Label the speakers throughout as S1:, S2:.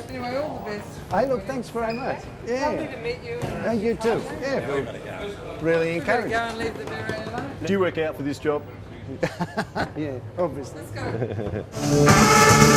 S1: Anyway, all the best.
S2: Hey, look, thanks very much. Yeah.
S1: Lovely to meet you.
S2: And you too. Yeah, really
S1: You better
S2: encouraged.
S1: go and leave the mirror alone.
S3: Do you work out for this job?
S2: Yeah, obviously.
S1: Let's go.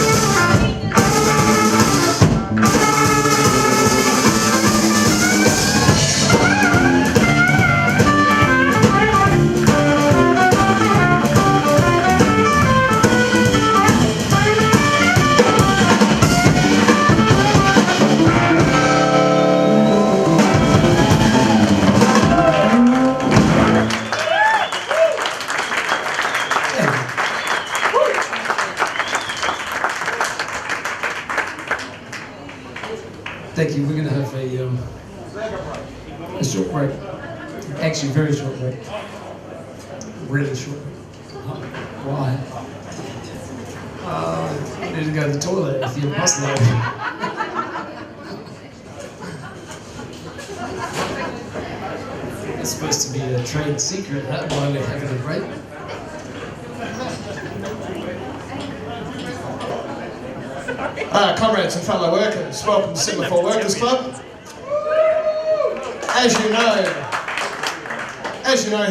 S4: Thank you. We're going to have a short break. Actually, a very short break. Really short. Why? I need to go to the toilet if you're possible. It's supposed to be a trade secret, that why we're having a break. Comrades and fellow workers, welcome to Semaphore Workers Club. As you know,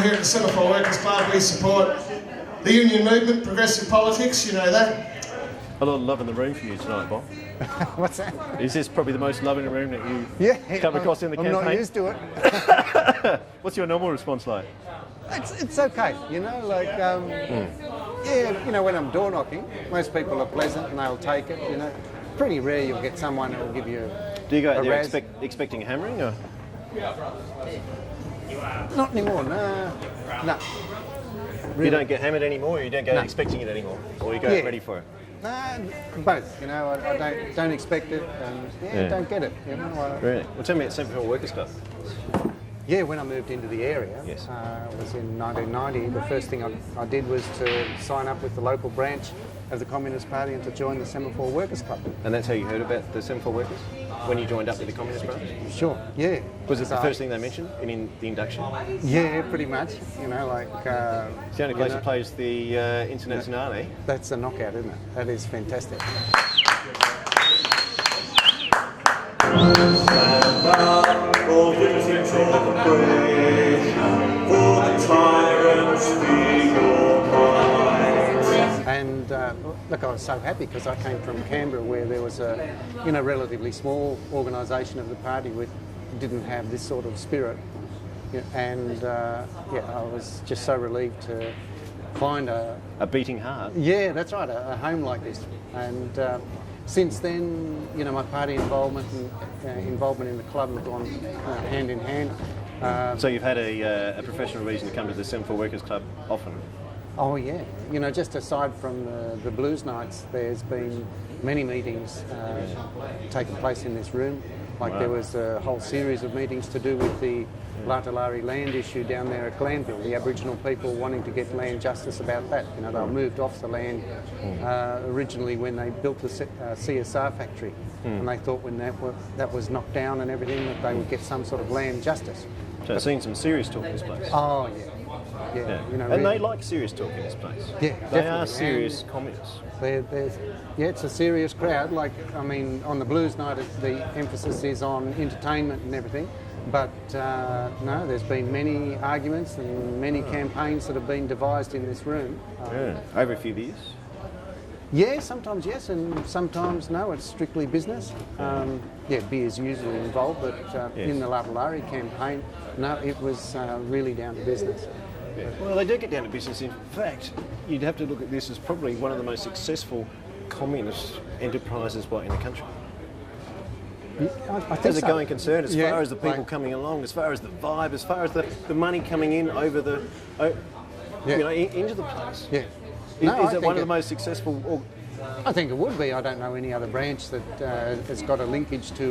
S4: here at the Semaphore Workers Club, we support the union movement, progressive politics. You know that.
S3: A lot of love in the room for you tonight, Bob.
S2: What's that?
S3: Is this probably the most love in the room that you've come across in the campaign?
S2: I'm not used to it.
S3: What's your normal response like?
S2: It's okay, you know, like, yeah, you know, when I'm door knocking, most people are pleasant and they'll take it, you know. Pretty rare you'll get someone who will give you
S3: Do you go out
S2: a
S3: there
S2: razz.
S3: expecting hammering? Or?
S2: Not anymore, no. Really.
S3: You don't get hammered anymore, or you don't go
S2: No.
S3: expecting it anymore? Or you go
S2: Yeah.
S3: ready for it?
S2: No, both, you know, I don't expect it and don't get it, you know.
S3: Really? Well, tell me about Semaphore Workers Club.
S2: Yeah, when I moved into the area,
S3: Yes.
S2: it was in 1990, the first thing I did was to sign up with the local branch of the Communist Party and to join the Semaphore Workers Club.
S3: And that's how you heard about the Semaphore Workers? When you joined up with the Communist Branch?
S2: Sure, yeah.
S3: Was it the
S2: So-
S3: first thing they mentioned in the induction?
S2: Yeah, pretty much, you know, like...
S3: It's the only place that plays the Internazionale.
S2: That's a knockout, isn't it? That is fantastic.
S5: For liberty to break, for the tyrants be your might.
S2: And look, I was so happy because I came from Canberra where there was a, you know, relatively small organisation of the party with didn't have this sort of spirit. Yeah, and yeah, I was just so relieved to find a
S3: beating heart.
S2: Yeah, that's right, a home like this. And since then, you know, my party involvement and involvement in the club have gone hand in hand.
S3: So you've had a professional reason to come to the Semaphore Workers Club often?
S2: Oh yeah, you know, just aside from the blues nights, there's been many meetings taking place in this room. Like there was a whole series of meetings to do with the Latalari land issue down there at Glanville, the Aboriginal people wanting to get land justice about that. You know, they were moved off the land originally when they built the CSR factory, and they thought when that was knocked down and everything that they would get some sort of land justice.
S3: So I've seen some serious talk in this place.
S2: Oh yeah. Yeah, you know,
S3: and
S2: really.
S3: they like serious talk in this place.
S2: Yeah,
S3: They
S2: definitely.
S3: are serious
S2: And
S3: communists.
S2: yeah, it's a serious crowd. Like, I mean, on the blues night, the emphasis is on entertainment and everything. But no, there's been many arguments and many campaigns that have been devised in this room.
S3: Over a few years.
S2: Yeah, sometimes yes, and sometimes no. It's strictly business. Yeah, beer's usually involved, but in the Latalari campaign, no, it was really down to business.
S3: Yeah. Well, they do get down to business. In fact, you'd have to look at this as probably one of the most successful communist enterprises in the country.
S2: I think
S3: As a
S2: so.
S3: going concern, as
S2: Yeah,
S3: far as the people
S2: like-
S3: coming along, as far as the vibe, as far as the money coming in over the, you know, into the place.
S2: Yeah.
S3: Is,
S2: No,
S3: is
S2: I
S3: it one
S2: think
S3: of the most successful?
S2: I think it would be. I don't know any other branch that has got a linkage to,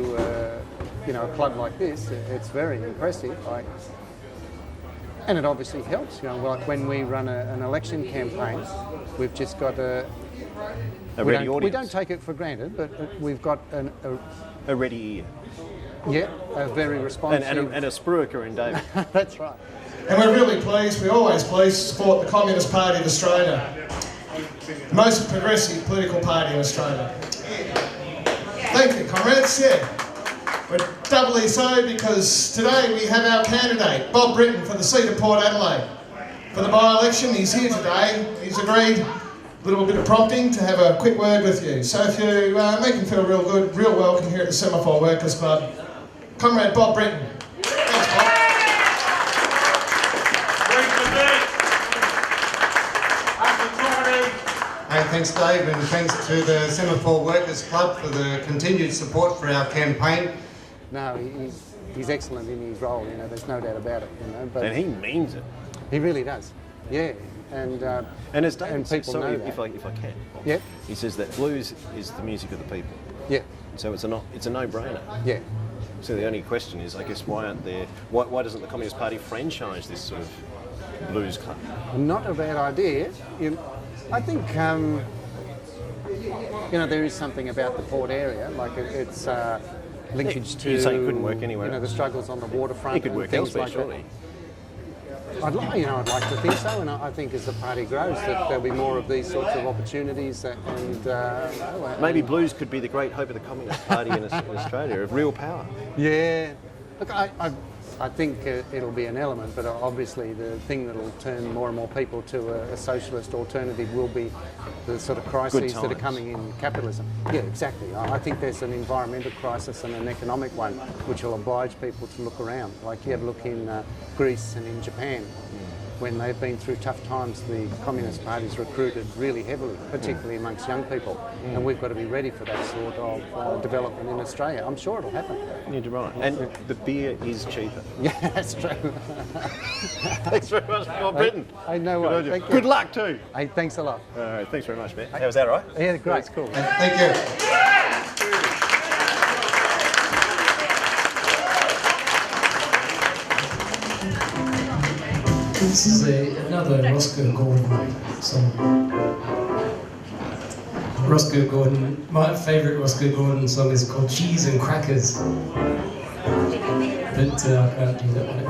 S2: you know, a club like this. It's very impressive. And it obviously helps. You know, like when we run an election campaign, we've just got
S3: A ready audience.
S2: We don't take it for granted, but we've got
S3: A ready ear.
S2: a very responsive.
S3: And a spruiker in David.
S2: That's right.
S4: And we're really pleased, we're always pleased to support the Communist Party of Australia, the most progressive political party in Australia.
S6: Thank you, comrades. Yeah. But doubly so because today we have our candidate, Bob Britton, for the seat of Port Adelaide. For the by-election, he's here today. He's agreed, a little bit of prompting, to have a quick word with you. So if you make him feel real good, real welcome here at the Semaphore Workers Club, Comrade Bob Britton. Thanks, Bob.
S7: Hey, thanks Dave, and thanks to the Semaphore Workers Club for the continued support for our campaign.
S2: No, he's excellent in his role, you know, there's no doubt about it, you know. But
S3: And he means it.
S2: he really does, yeah. And
S3: as David
S2: and
S3: said,
S2: people know that.
S3: if I can,
S2: Yeah.
S3: he says that blues is the music of the people.
S2: Yeah,
S3: So it's a no-brainer.
S2: yeah.
S3: So the only question is, I guess, why doesn't the Communist Party franchise this sort of blues club?
S2: Not a bad idea. I think, you know, there is something about the port area, like it's linkage to...
S3: You'd say it couldn't work anywhere
S2: You know, the
S3: else.
S2: struggles on the waterfront.
S3: It could
S2: and
S3: work
S2: things
S3: elsewhere,
S2: like
S3: surely.
S2: I'd like to think so, and I think as the party grows that there'll be more of these sorts of opportunities,
S3: Maybe blues could be the great hope of the Communist Party in Australia, of real power.
S2: Yeah, look, I think it'll be an element, but obviously the thing that'll turn more and more people to a socialist alternative will be the sort of crises that are coming in capitalism. Yeah, exactly. I think there's an environmental crisis and an economic one which will oblige people to look around. Like you have a look in Greece and in Japan. When they've been through tough times, the Communist Party's recruited really heavily, particularly amongst young people. And we've got to be ready for that sort of development in Australia. I'm sure it'll happen.
S3: You're right. And the beer is cheaper.
S2: Yeah, that's true.
S3: Thanks very much, Bob Britton.
S2: I know what. Thank you.
S3: Good luck too.
S2: Hey, thanks a lot.
S3: All right, thanks very much, man. Was that all right?
S2: Yeah, great.
S3: That's cool.
S7: Thank you.
S4: This is another Roscoe Gordon song. Roscoe Gordon, my favourite Roscoe Gordon song is called Cheese and Crackers. But I can't do that one.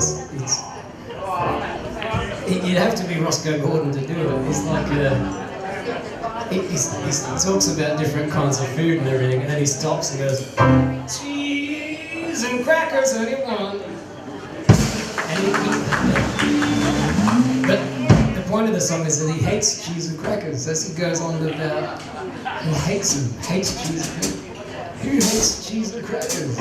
S4: You'd have to be Roscoe Gordon to do it. It's like he talks about different kinds of food and everything, and then he stops and goes, cheese and crackers, anyone? But the point of the song is that he hates cheese and crackers. As he goes on about, he hates them, hates cheese and crackers. Who hates cheese and crackers?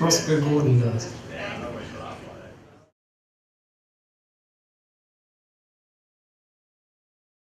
S4: Roscoe Gordon does.